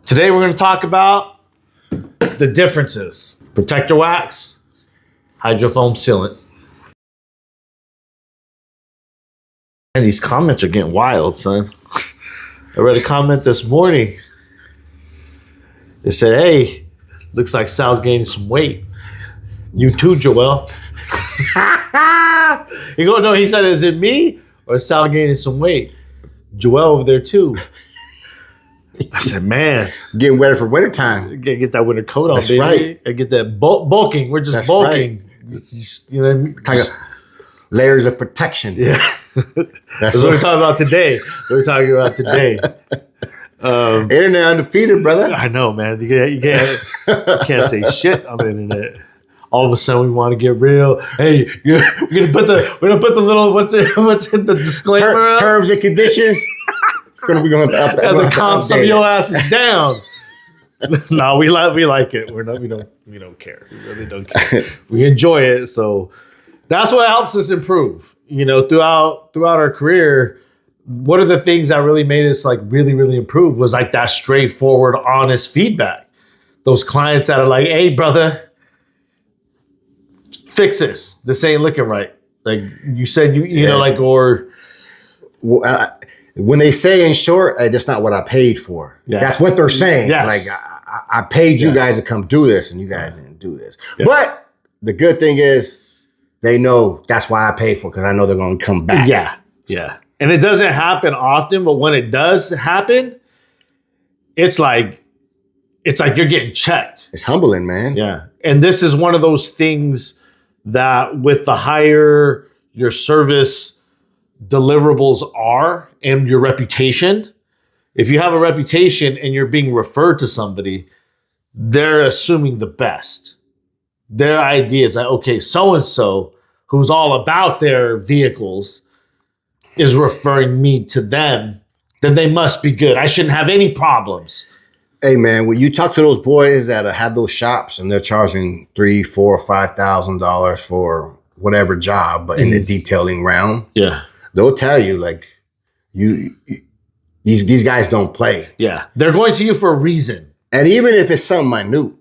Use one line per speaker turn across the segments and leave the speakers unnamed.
Today we're going to talk about the differences. Protector wax, hydrofoam sealant. And these comments are getting wild, son. I read a comment this morning. It said, hey, looks like Sal's gaining some weight. You too, Joel. He said, is it me or is Sal gaining some weight? Joel over there too. I said, man.
Getting ready for wintertime.
Get that winter coat on,
That's
baby.
right.
I get that bulking. We're just
That's
bulking.
Right.
You know what I mean?
Kind of layers of protection.
Yeah. That's what we're talking about today.
Internet undefeated, brother.
I know, man. You can't say shit on the internet. All of a sudden, we want to get real. Hey, we're gonna put the little what's in the disclaimer?
Terms and conditions. It's gonna be going up.
The comp some of your ass is down. No, we like it. We don't care. We really don't care. We enjoy it. So that's what helps us improve. You know, throughout our career, one of the things that really made us like really, really improve was like that straightforward, honest feedback. Those clients that are like, hey, brother, fix this. This ain't looking right. Like you said, you know, like, or
when they say in short, hey, that's not what I paid for. Yeah. That's what they're saying.
Yes.
Like I paid you guys to come do this, and you guys didn't do this. Yeah. But the good thing is they know that's why I paid for, because I know they're going to come back.
Yeah, yeah. And it doesn't happen often, but when it does happen, it's like you're getting checked.
It's humbling, man.
Yeah. And this is one of those things that with the higher your service deliverables are and your reputation, if you have a reputation and you're being referred to somebody, they're assuming the best. Their idea is like, okay, so-and-so who's all about their vehicles is referring me to them, then they must be good. I shouldn't have any problems.
Hey man, when you talk to those boys that have those shops and they're charging $3,000, $4,000, $5,000 for whatever job, but in the detailing realm, they'll tell you like these guys don't play.
Yeah, they're going to you for a reason.
And even if it's something minute,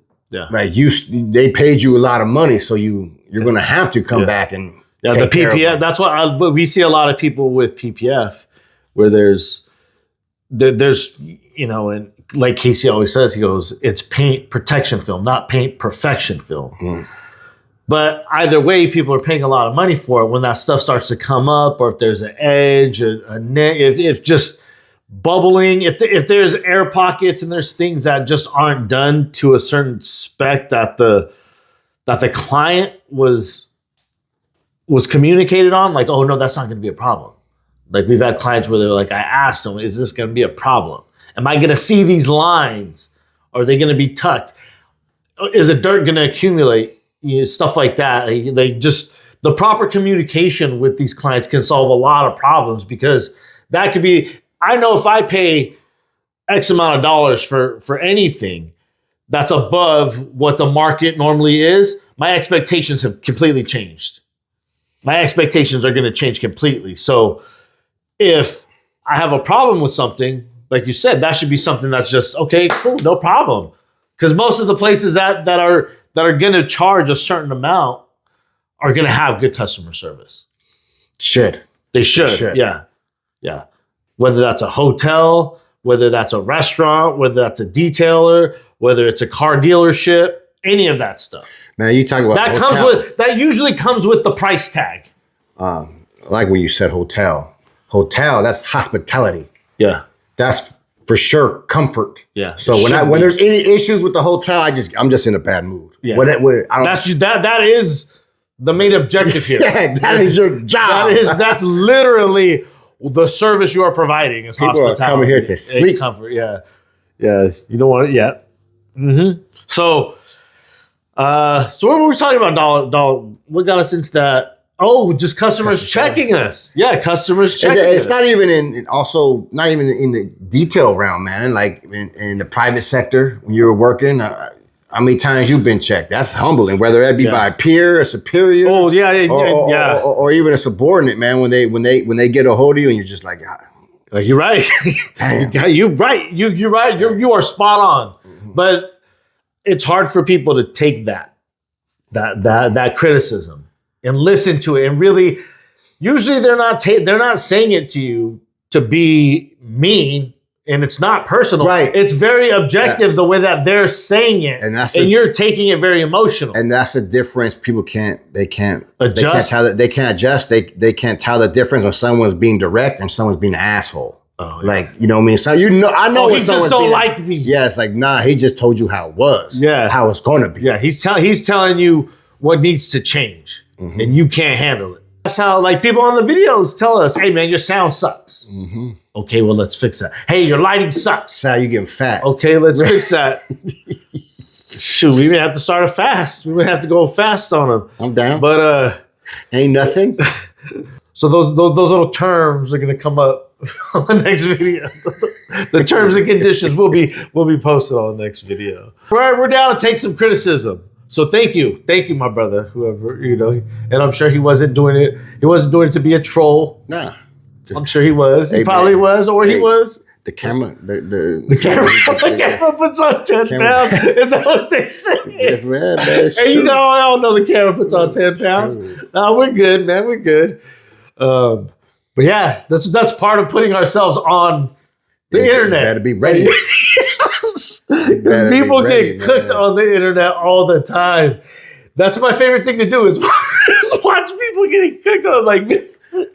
like they paid you a lot of money, so you're going to have to come back and
the PPF. That's what we see a lot of people with PPF, where there's you know, and like Casey always says, he goes, it's paint protection film, not paint perfection film. Mm. But either way, people are paying a lot of money for it. When that stuff starts to come up, or if there's an edge, a nick, if just bubbling, if there's air pockets and there's things that just aren't done to a certain spec that the client was communicated on, like, oh no, that's not going to be a problem. Like we've had clients where they're like, I asked them, is this going to be a problem? Am I going to see these lines? Are they going to be tucked? Is the dirt going to accumulate? You know, stuff like that. The proper communication with these clients can solve a lot of problems, because that could be, I know if I pay X amount of dollars for anything that's above what the market normally is, my expectations have completely changed. My expectations are going to change completely. So if I have a problem with something, like you said, that should be something that's just, okay, cool, no problem. Because most of the places that are going to charge a certain amount are going to have good customer service. They should. Yeah. Yeah. Whether that's a hotel, whether that's a restaurant, whether that's a detailer, whether it's a car dealership, any of that stuff.
Man, you talking about
that usually comes with the price tag.
Like when you said hotel, that's hospitality.
Yeah.
That's for sure comfort.
Yeah.
So when there's any issues with the hotel, I'm just in a bad mood.
Yeah. That is the main objective here.
Yeah, that is your job.
That's literally the service you are providing. Is
people
hospitality.
Are coming here to sleep.
Comfort. Yeah. Yeah. You don't want it yet. Mm-hmm. So what were we talking about, Dollar? What got us into that? Oh, just customers checking us. Yeah, customers checking us.
It's not even not even in the detail realm, man. Like in the private sector, when you were working, how many times you've been checked? That's humbling, whether that be by a peer, a superior,
or even
a subordinate, man. When they get a hold of you and you're just like,
Like, you're right. You're right. You're right. You are spot on. But it's hard for people to take that criticism and listen to it. And really, usually they're not saying it to you to be mean. And it's not personal.
Right.
It's very objective the way that they're saying it. And you're taking it very emotional.
And that's the difference. People can't
adjust.
They can't adjust. They can't tell the difference when someone's being direct and someone's being an asshole. Oh, yeah. Like, you know what I mean? So I know
he just don't like me.
Yeah, it's like, nah, he just told you how it was.
Yeah.
How it's gonna be.
Yeah, he's telling you what needs to change. Mm-hmm. And you can't handle it. That's how, like, people on the videos tell us, hey man, your sound sucks. Mm-hmm. Okay, well, let's fix that. Hey, your lighting sucks.
That's how you getting fat.
Okay, let's fix that. Shoot, we may have to start a fast. We may have to go fast on them.
I'm down.
But
ain't nothing.
So those little terms are gonna come up on the next video. The terms and conditions will be posted on the next video. We're down to take some criticism. So thank you, my brother, whoever, you know, and I'm sure he wasn't doing it. He wasn't doing it to be a troll.
Nah.
I'm sure he was. He probably was, or he was.
The camera,
the camera puts on 10 pounds. Is that what they say?
Yes, man.
And you know, I don't know the camera puts on 10 pounds. No, we're good, man. We're good. But yeah, that's part of putting ourselves on the internet.
You better be ready.
Because people get cooked on the internet all the time. That's my favorite thing to do is watch people getting cooked on, like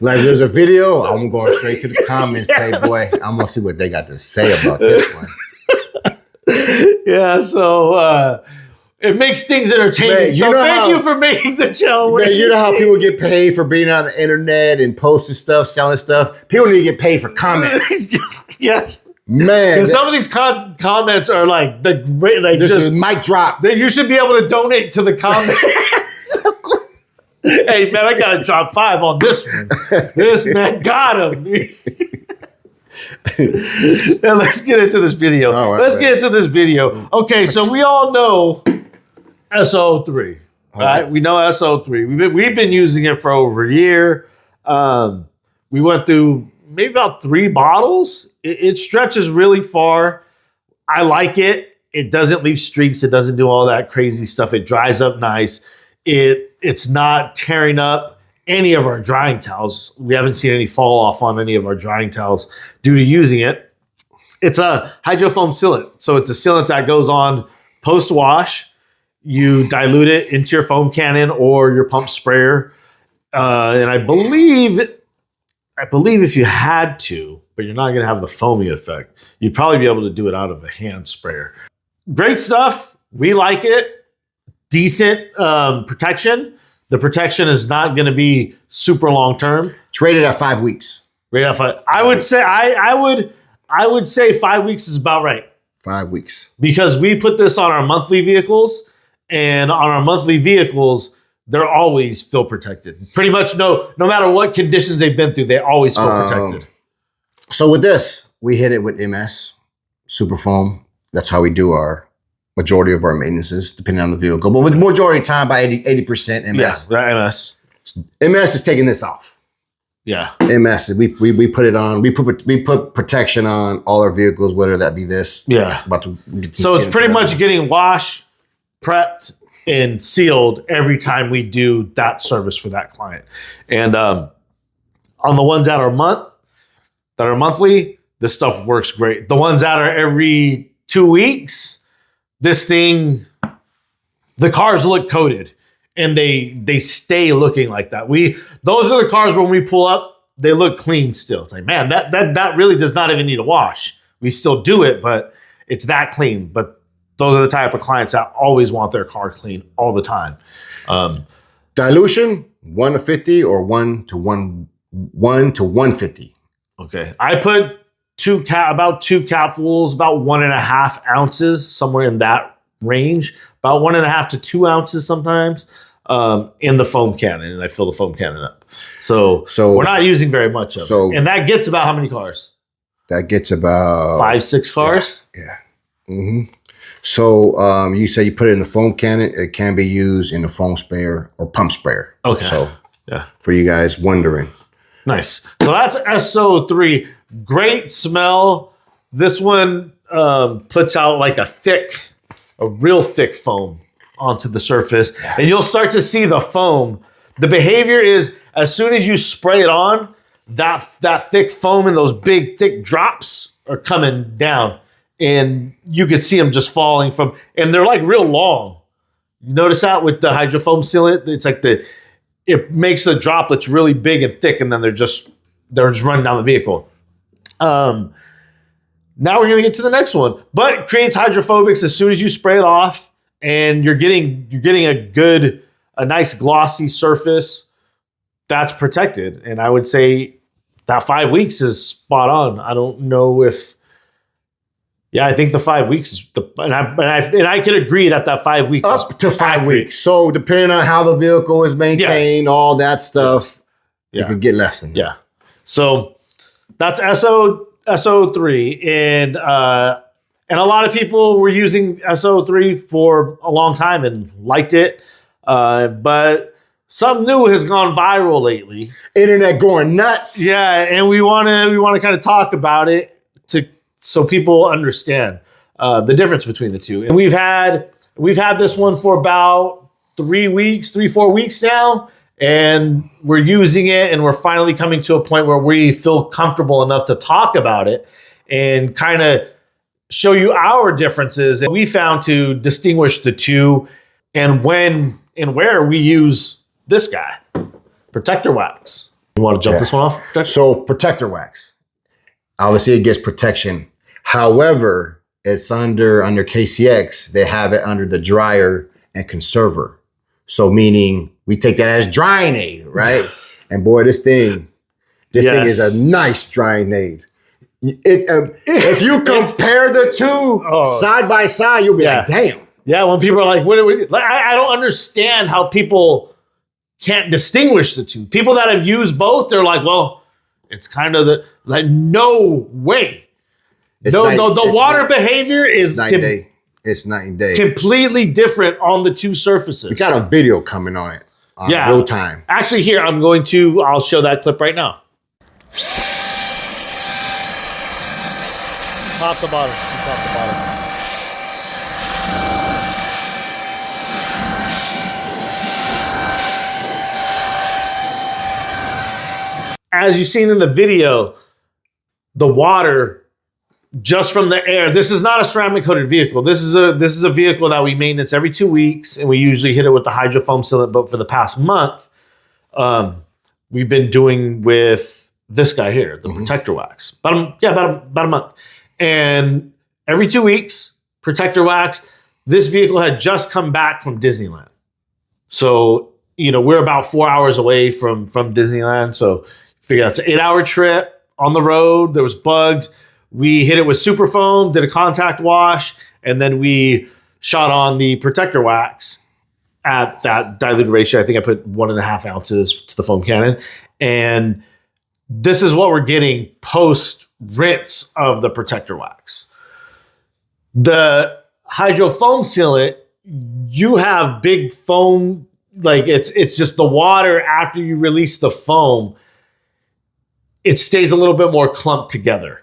there's a video, I'm going straight to the comments, Playboy. I'm gonna see what they got to say about this one.
Yeah, so it makes things entertaining. Man, so thank you for making the channel.
Man, you know how people get paid for being on the internet and posting stuff, selling stuff? People need to get paid for comments.
Yes.
Man.
And some of these comments are like the great, like
this is mic drop.
You should be able to donate to the comments. Hey man, I gotta drop 5 on this one. This man got him. Now let's get into this video. Get into this video. Okay, so we all know SO3. Right? We know SO3. We've been using it for over a year. We went through maybe about 3 bottles. It stretches really far. I like it. It doesn't leave streaks. It doesn't do all that crazy stuff. It dries up nice. It's not tearing up any of our drying towels. We haven't seen any fall off on any of our drying towels due to using it. It's a hydrofoam sealant. So it's a sealant that goes on post-wash. You dilute it into your foam cannon or your pump sprayer. And I believe if you had to, but you're not going to have the foamy effect, you'd probably be able to do it out of a hand sprayer. Great stuff. We like it. Decent protection. The protection is not going to be super long term.
It's rated at 5 weeks.
Rated at 5. I would say I would say 5 weeks is about right.
5 weeks.
Because we put this on our monthly vehicles, and on our monthly vehicles, they're always fill protected. Pretty much no matter what conditions they've been through, they always fill protected.
So with this, we hit it with MS, super foam. That's how we do our majority of our maintenances, depending on the vehicle. But with the majority of the time, by 80% MS.
Yeah, MS.
MS is taking this off.
Yeah.
MS, we put it on. We put protection on all our vehicles, whether that be this.
Yeah. So it's pretty much getting washed, prepped, and sealed every time we do that service for that client. And on the ones that are monthly, this stuff works great. The ones that are every 2 weeks, this thing, the cars look coated and they stay looking like that. Those are the cars when we pull up, they look clean still. It's like, man, that really does not even need a wash. We still do it, but it's that clean. But those are the type of clients that always want their car clean all the time.
Dilution, 1 to 50 or 1 to 150.
Okay. I put about 2 capfuls, about 1.5 ounces, somewhere in that range, about 1.5 to 2 ounces sometimes, in the foam cannon, and I fill the foam cannon up. So we're not using very much of it. And that gets about how many cars?
That gets about
5-6 cars.
Yeah. Mm-hmm. So you say you put it in the foam cannon. It can be used in the foam sprayer or pump sprayer.
Okay.
So
yeah,
for you guys wondering.
Nice. So that's SO3. Great smell. This one puts out like a real thick foam onto the surface. And you'll start to see the foam. The behavior is as soon as you spray it on, that thick foam and those big thick drops are coming down. And you could see them just falling and they're like real long. You notice that with the hydrofoam sealant? It's like it makes the droplets really big and thick, and then they're just running down the vehicle. Now we're going to get to the next one. But it creates hydrophobics as soon as you spray it off, and you're getting a nice glossy surface that's protected. And I would say that 5 weeks is spot on. I don't know if, I think the 5 weeks is and I can agree that 5 weeks
up to 5 weeks. So depending on how the vehicle is maintained, all that stuff, you could get less than that.
Yeah. So that's SO3, and a lot of people were using SO3 for a long time and liked it, but something new has gone viral lately.
Internet going nuts.
Yeah, and we want to kind of talk about it so people understand the difference between the two. And we've had this one for about 4 weeks now. And we're using it, and we're finally coming to a point where we feel comfortable enough to talk about it and kind of show you our differences. And we found to distinguish the two and when and where we use this guy, Protector Wax. You want to jump this one off?
So Protector Wax, obviously it gets protection. However, it's under KCX, they have it under the dryer and conserver. So meaning we take that as drying aid, right? And boy, this thing is a nice drying aid. If you compare the two side by side, you'll be like, damn.
Yeah, when people are like, what are we? Like, I don't understand how people can't distinguish the two. People that have used both, they're like, well, it's kind of no way. The water behavior is
night and day. It's night and day.
Completely different on the two surfaces.
We got a video coming on it. Real time.
Actually, here, I'll show that clip right now. Top to bottom. As you've seen in the video, the water just from the air. This is not a ceramic coated vehicle. This is a vehicle that we maintenance every 2 weeks, and we usually hit it with the hydrofoam sealant. But for the past month, we've been doing with this guy here, the Protector Wax. About a month. And every 2 weeks, Protector Wax. This vehicle had just come back from Disneyland. So, we're about 4 hours away from Disneyland. So figure that's an 8-hour trip on the road. There was bugs. We hit it with super foam, did a contact wash, and then we shot on the Protector Wax at that diluted ratio. I think I put 1.5 ounces to the foam cannon. And this is what we're getting post rinse of the Protector Wax. The hydro foam sealant, you have big foam, like it's just the water after you release the foam, it stays a little bit more clumped together.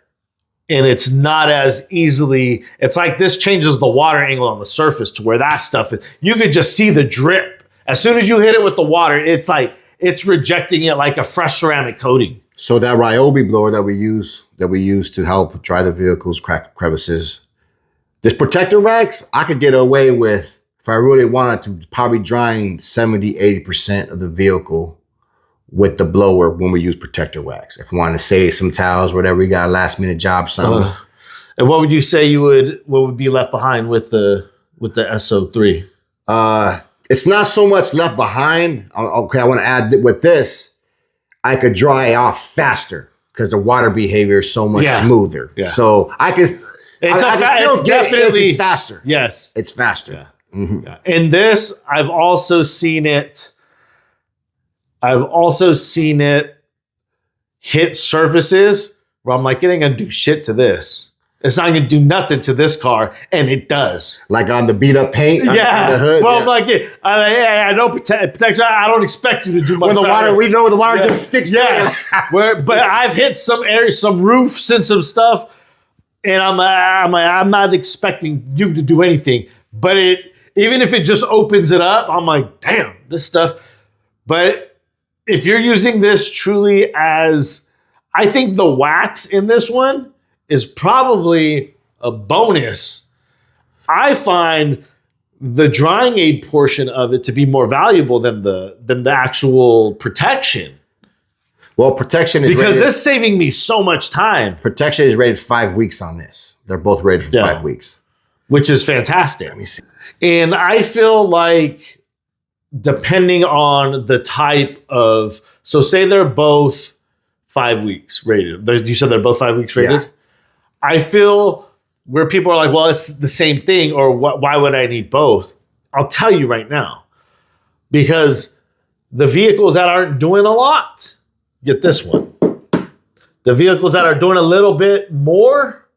And it's not as easily, it's like this changes the water angle on the surface to where that stuff is. You could just see the drip. As soon as you hit it with the water, it's like, it's rejecting it like a fresh ceramic coating.
So that Ryobi blower that we use to help dry the vehicle's crevices, this Protector Wax, I could get away with, if I really wanted to, probably drying 70-80% of the vehicle with the blower when we use Protector Wax. If we want to save some towels, whatever, we got a last minute job, something.
And what would you say what would be left behind with the SO3?
It's not so much left behind. Okay, I want to add that with this, I could dry it off faster because the water behavior is so much smoother. Yeah. So I can. It's definitely faster.
Yes,
it's faster.
Yeah. Mm-hmm. Yeah. And this, I've also seen it hit surfaces where I'm like, it ain't gonna do shit to this. It's not going to do nothing to this car, and it does.
Like on the beat up paint, on
Yeah.
the hood.
Well, I'm like, I don't protect. I don't expect you to do much.
When the water, we know the water just sticks to us.
But I've hit some areas, some roofs, and some stuff, and I'm not expecting you to do anything. But even if it just opens it up, I'm like, damn, this stuff. But if you're using this truly as, I think the wax in this one is probably a bonus. I find the drying aid portion of it to be more valuable than the actual protection.
Well, protection is
because this is saving me so much time.
Protection is rated 5 weeks on this. They're both rated for 5 weeks,
which is fantastic.
Let me see.
And I feel like depending on the type of, so say they're both 5 weeks rated. You said they're both 5 weeks rated?
Yeah.
I feel where people are like, well, it's the same thing, or why would I need both? I'll tell you right now. Because the vehicles that aren't doing a lot, get this one. The vehicles that are doing a little bit more,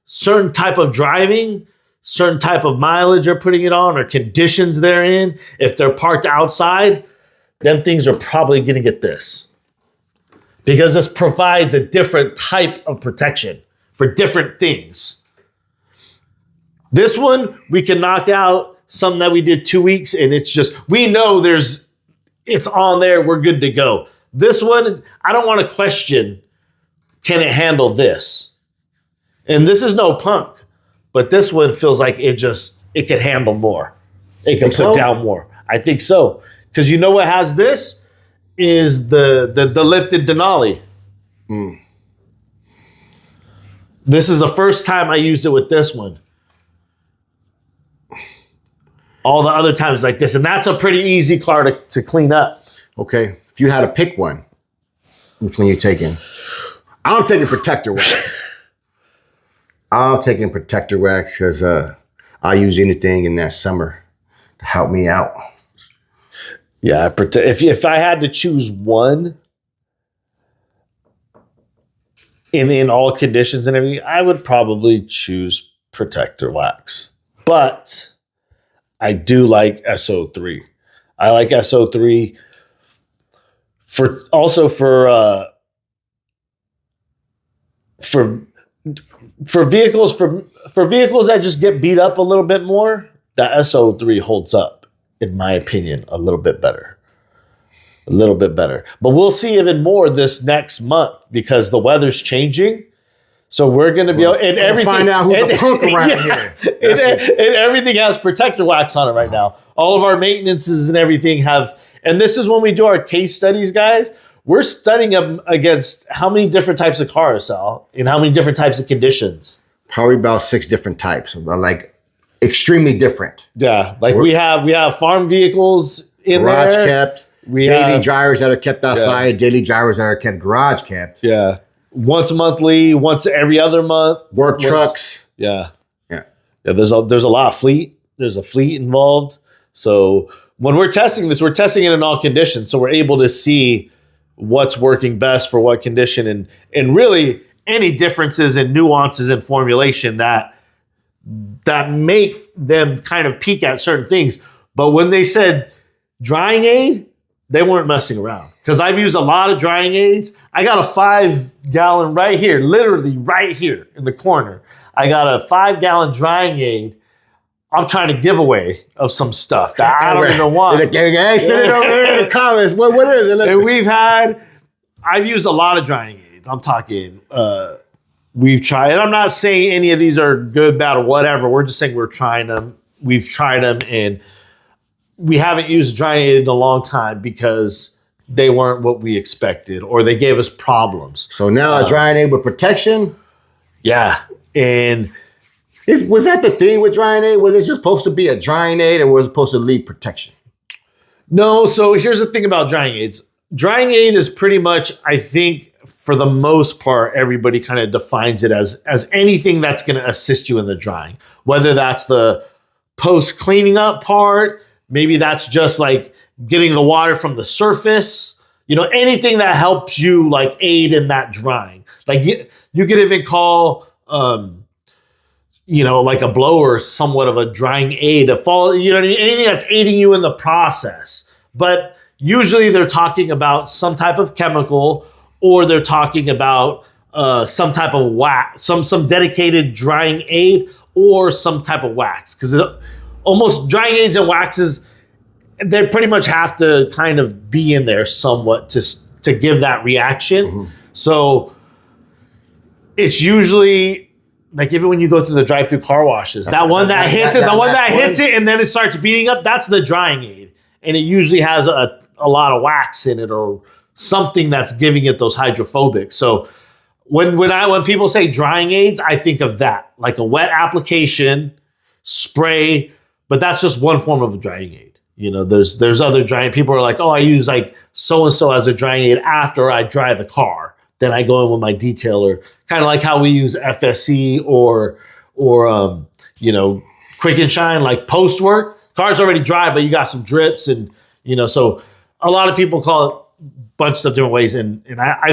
certain type of driving, certain type of mileage you're putting it on, or conditions they're in, if they're parked outside, them things are probably going to get this. Because this provides a different type of protection for different things. This one, we can knock out something that we did 2 weeks, and it's just, we know it's on there, we're good to go. This one, I don't want to question, can it handle this? And this is no punk, but this one feels like it could handle more. It can put down more. I think so. Because you know what has this? Is the lifted Denali. Mm. This is the first time I used it with this one. All the other times like this. And that's a pretty easy car to clean up.
Okay. If you had to pick one, which one you taking? I'm taking protector wax. I'm taking protector wax because I use anything in that summer to help me out.
Yeah, if I had to choose one in all conditions and everything, I would probably choose protector wax. But I do like SO3. I like SO3 for vehicles that just get beat up a little bit more. That SO3 holds up, in my opinion, a little bit better. A little bit better. But we'll see even more this next month because the weather's changing. So we're going to be able, and everything.
Find out who's the punk around here.
And everything has protector wax on it right now. All of our maintenances and everything have, and this is when we do our case studies, guys. We're studying them against how many different types of cars, Sal, and how many different types of conditions.
Probably about 6 different types, like extremely different.
Yeah, like we have farm vehicles in
garage
there.
Kept. Daily dryers that are kept outside. Daily dryers that are kept garage kept.
Yeah, once monthly, once every other month.
Work trucks.
Yeah. There's a lot of fleet. There's a fleet involved. So when we're testing this, we're testing it in all conditions. So we're able to see what's working best for what condition and really any differences and nuances in formulation that make them kind of peak at certain things. But when they said drying aid, they weren't messing around. Because I've used a lot of drying aids. I got a 5-gallon right here, literally right here in the corner. I got a 5-gallon drying aid I'm trying to give away of some stuff that I don't even know why.
Hey, send it over here in the comments. What is it?
And I've used a lot of drying aids. I'm talking, we've tried, and I'm not saying any of these are good, bad, or whatever. We're just saying we're trying them. We've tried them, and we haven't used drying aid in a long time because they weren't what we expected, or they gave us problems.
So now a drying aid with protection?
Yeah, and
was that the thing with drying aid? Was it just supposed to be a drying aid, or was it supposed to leave protection?
No, so here's the thing about drying aids. Drying aid is pretty much, I think, for the most part, everybody kind of defines it as anything that's going to assist you in the drying. Whether that's the post cleaning up part, maybe that's just like getting the water from the surface, anything that helps you like aid in that drying. Like you could even call like a blower, somewhat of a drying aid, anything that's aiding you in the process. But usually they're talking about some type of chemical, or they're talking about some type of wax, some dedicated drying aid, or some type of wax. Because almost drying aids and waxes, they pretty much have to kind of be in there somewhat to give that reaction. Mm-hmm. So it's usually like even when you go through the drive-through car washes, that one that hits it and then it starts beating up, that's the drying aid. And it usually has a lot of wax in it or something that's giving it those hydrophobics. So when people say drying aids, I think of that, like a wet application, spray, but that's just one form of a drying aid. There's other drying. People are like, oh, I use like so-and-so as a drying aid after I dry the car. Then I go in with my detailer, kind of like how we use FSC or Quick and Shine, like post work. Car's already dry, but you got some drips and, so a lot of people call it a bunch of different ways. And I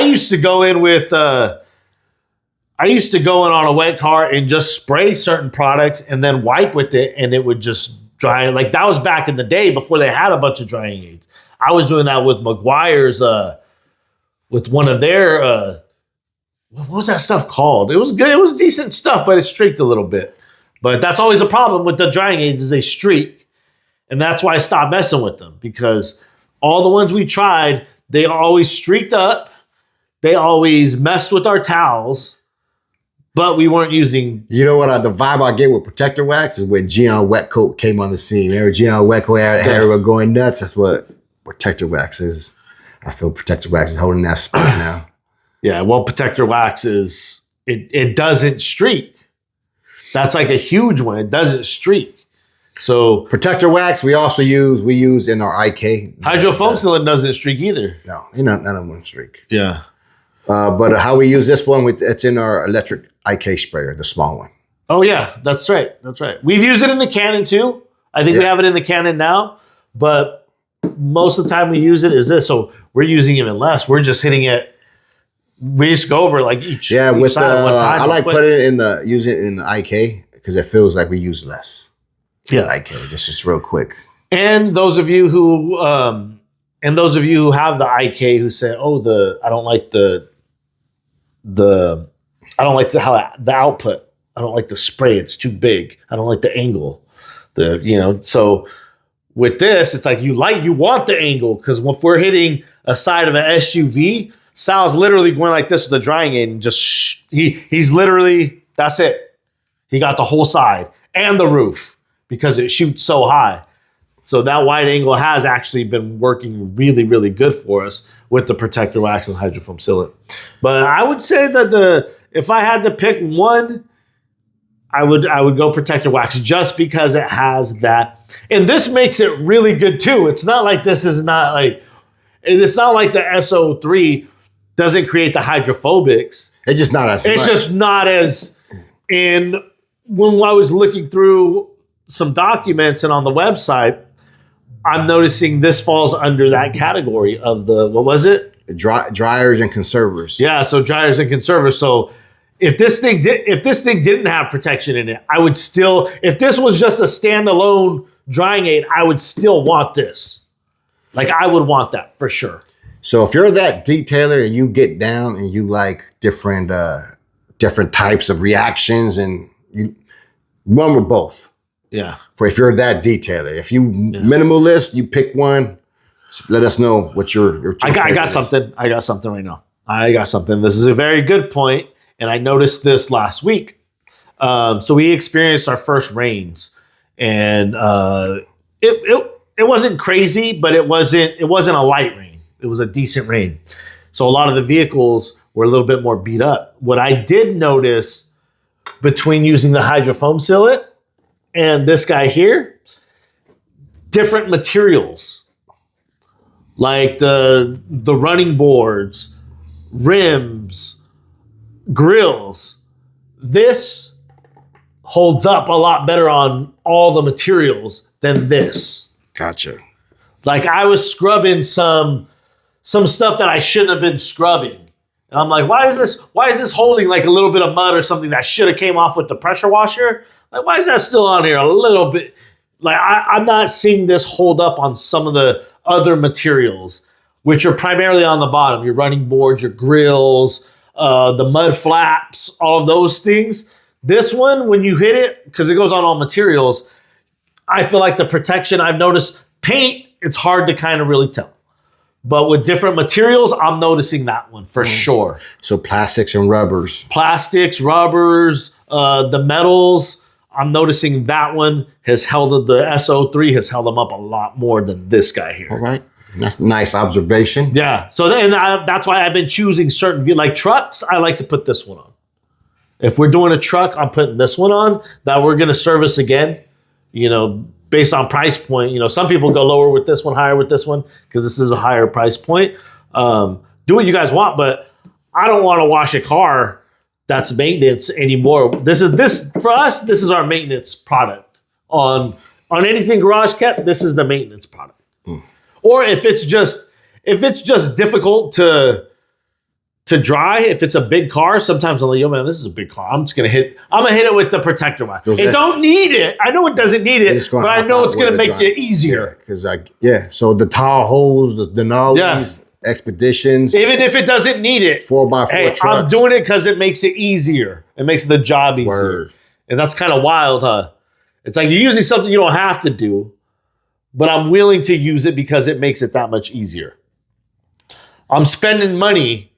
used to go in on a wet car and just spray certain products and then wipe with it and it would just dry. Like that was back in the day before they had a bunch of drying aids. I was doing that with Meguiar's, with one of their, what was that stuff called? It was good. It was decent stuff, but it streaked a little bit. But that's always a problem with the drying aids is they streak. And that's why I stopped messing with them, because all the ones we tried, they always streaked up. They always messed with our towels, but we weren't using.
You know what? The vibe I get with Protector Wax is when Gion Wet Coat came on the scene. Remember Gion Wet Coat had everyone going nuts? That's what Protector Wax is. I feel Protector Wax is holding that spot now.
Yeah, well, Protector Wax is, it doesn't streak. That's like a huge one. It doesn't streak. So
Protector Wax we use in our IK.
Hydrofoam sealant doesn't streak either.
No, none of them streak.
Yeah.
But how we use this one, it's in our electric IK sprayer, the small one.
Oh, yeah, that's right. That's right. We've used it in the Canon too. I think we have it in the Canon now, but most of the time we use it is this. So we're using even less. We're just hitting it. We just go over like each side at one time.
I like putting it using it in the IK because it feels like we use less.
Yeah,
IK just real quick.
And those of you who have the IK who say, "Oh, I don't like the output. I don't like the spray. It's too big. I don't like the angle." So with this, it's like you want the angle, because if we're hitting a side of an SUV, Sal's literally going like this with the drying aid and just he's literally, that's it. He got the whole side and the roof because it shoots so high. So that wide angle has actually been working really, really good for us with the Protector Wax and hydrofoam sealant. But I would say that if I had to pick one, I would go Protector Wax just because it has that. And this makes it really good too. It's not like the SO3 doesn't create the hydrophobics.
It's just not as
It's
much.
just not as. And when I was looking through some documents and on the website, I'm noticing this falls under that category of what was it?
Dryers and conservers.
Yeah, so dryers and conservers. So if this thing didn't have protection in it, I would still, if this was just a standalone drying aid, I would still want this. Like I would want that for sure.
So if you're that detailer and you get down and you like different types of reactions, and you run with both.
Yeah.
For if you're that detailer, if you minimalist, you pick one. Let us know what your
I got something. I got something right now. I got something. This is a very good point, and I noticed this last week. So we experienced our first rains, and it wasn't crazy, but it wasn't a light rain. It was a decent rain. So a lot of the vehicles were a little bit more beat up. What I did notice between using the hydrofoam sealant and this guy here, different materials, like the running boards, rims, grills. This holds up a lot better on all the materials than this.
Gotcha.
Like I was scrubbing some stuff that I shouldn't have been scrubbing. And I'm like, why is this holding like a little bit of mud or something that should have came off with the pressure washer? Like, why is that still on here a little bit? Like, I'm not seeing this hold up on some of the other materials, which are primarily on the bottom. Your running boards, your grills, the mud flaps, all of those things. This one, when you hit it, because it goes on all materials, I feel like the protection, I've noticed paint, it's hard to kind of really tell. But with different materials, I'm noticing that one for sure.
So plastics and rubbers.
Plastics, rubbers, the metals, I'm noticing that one has held, the SO3 has held them up a lot more than this guy here.
All right. That's a nice observation.
Yeah. So then that's why I've been choosing certain, like trucks, I like to put this one on. If we're doing a truck, I'm putting this one on that we're going to service again, based on price point. Some people go lower with this one, higher with this one, because this is a higher price point. Do what you guys want, but I don't want to wash a car that's maintenance anymore. This for us, this is our maintenance product. On anything garage kept, this is the maintenance product. Or if it's just difficult to dry, if it's a big car, sometimes I'm like, yo, man, this is a big car. I'm gonna hit it with the protector wax. It don't need it. I know it doesn't need it, but I know it's gonna make it easier.
So the tall holes, the nollies, expeditions.
Even if it doesn't need it,
4x4 trucks.
I'm doing it because it makes it easier. It makes the job easier.
Word.
And that's kind of wild, huh? It's like you're using something you don't have to do, but I'm willing to use it because it makes it that much easier. I'm spending money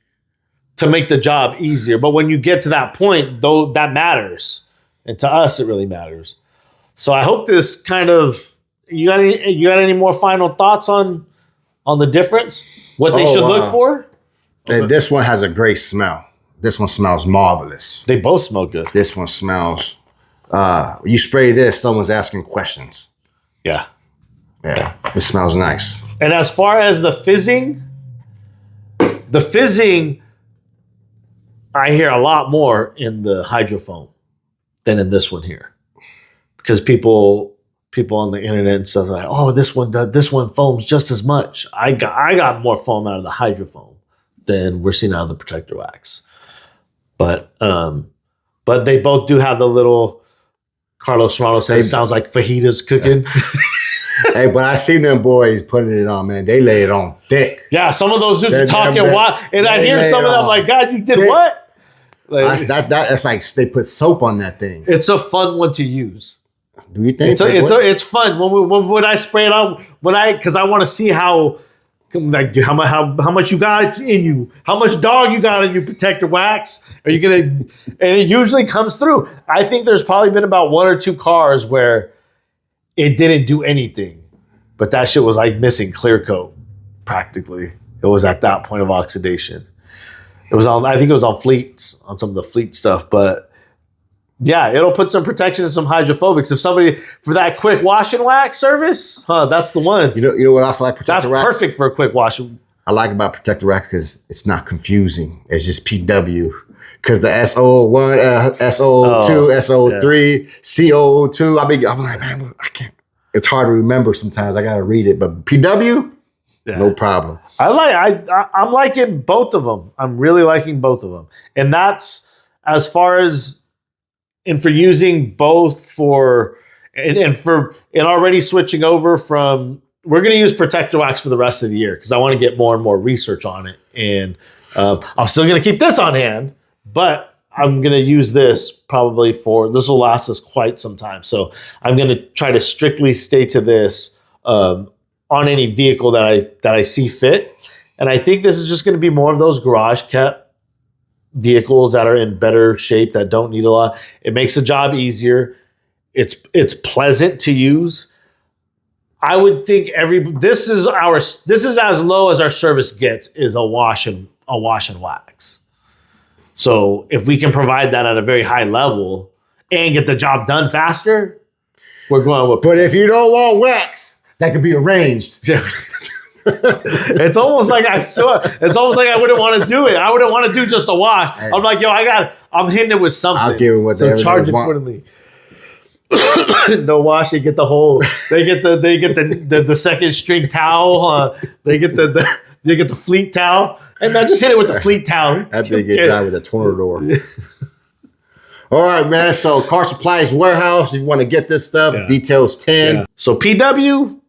to make the job easier. But when you get to that point, though, that matters. And to us, it really matters. So I hope this kind of, you got any more final thoughts on the difference? What they should look for?
And this one has a great smell. This one smells marvelous.
They both smell good.
This one smells, you spray this, someone's asking questions.
Yeah.
Yeah. It smells nice.
And as far as the fizzing, I hear a lot more in the hydrofoam than in this one here, because people on the internet and stuff are like, oh, this one foams just as much. I got more foam out of the hydrofoam than we're seeing out of the protector wax. But they both do have the little, Carlos Serrano says, it sounds like fajitas cooking.
Hey, but I seen them boys putting it on, man. They lay it on thick.
Yeah, some of those dudes are talking wild, and I hear some of them like, God, you did thick. What? Like,
that's like they put soap on that thing.
It's a fun one to use.
Do you think?
It's fun when I spray it on, because I want to see how much you got in you, how much dog you got in your protector wax. Are you gonna? And it usually comes through. I think there's probably been about 1 or 2 cars where it didn't do anything, but that shit was like missing clear coat practically. It was at that point of oxidation. It was on, I think it was on fleets, on some of the fleet stuff, but yeah, it'll put some protection and some hydrophobics. If somebody, for that quick wash and wax service, that's the one.
You know what else I like protector wax?
That's perfect for a quick wash.
I like about protector wax because it's not confusing. It's just PW. Because the SO1, SO2, SO3, CO2, I'm like, man, I can't. It's hard to remember sometimes. I got to read it. But PW, no problem.
I'm liking both of them. I'm really liking both of them. And that's as far as, and for using both and already switching over from, we're going to use protector wax for the rest of the year because I want to get more and more research on it. And I'm still going to keep this on hand, but I'm going to use this probably this will last us quite some time. So I'm going to try to strictly stay to this on any vehicle that I see fit. And I think this is just going to be more of those garage kept vehicles that are in better shape, that don't need a lot. It makes the job easier. It's pleasant to use. I would think this is as low as our service gets, is a wash and wax. So if we can provide that at a very high level and get the job done faster, we're going with.
But if you don't want wax, that could be arranged.
It's almost like I wouldn't want to do it. I wouldn't want to do just a wash. Hey. I'm like, yo, I'm hitting it with something.
I'll give it what
so charge accordingly. No wash, they get the whole. They get the second string towel. They get the You get the fleet towel. And man, just hit it with the fleet towel.
I think get done with a tornador. All right, man. So Car Supplies Warehouse, if you want to get this stuff, details 10.
Yeah. So PW,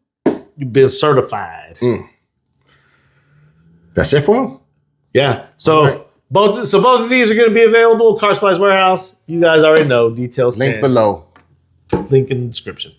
you've been certified.
That's it for them?
Yeah. So both of these are going to be available. Car Supplies Warehouse. You guys already know. Details
Link
10.
below.
Link in the description.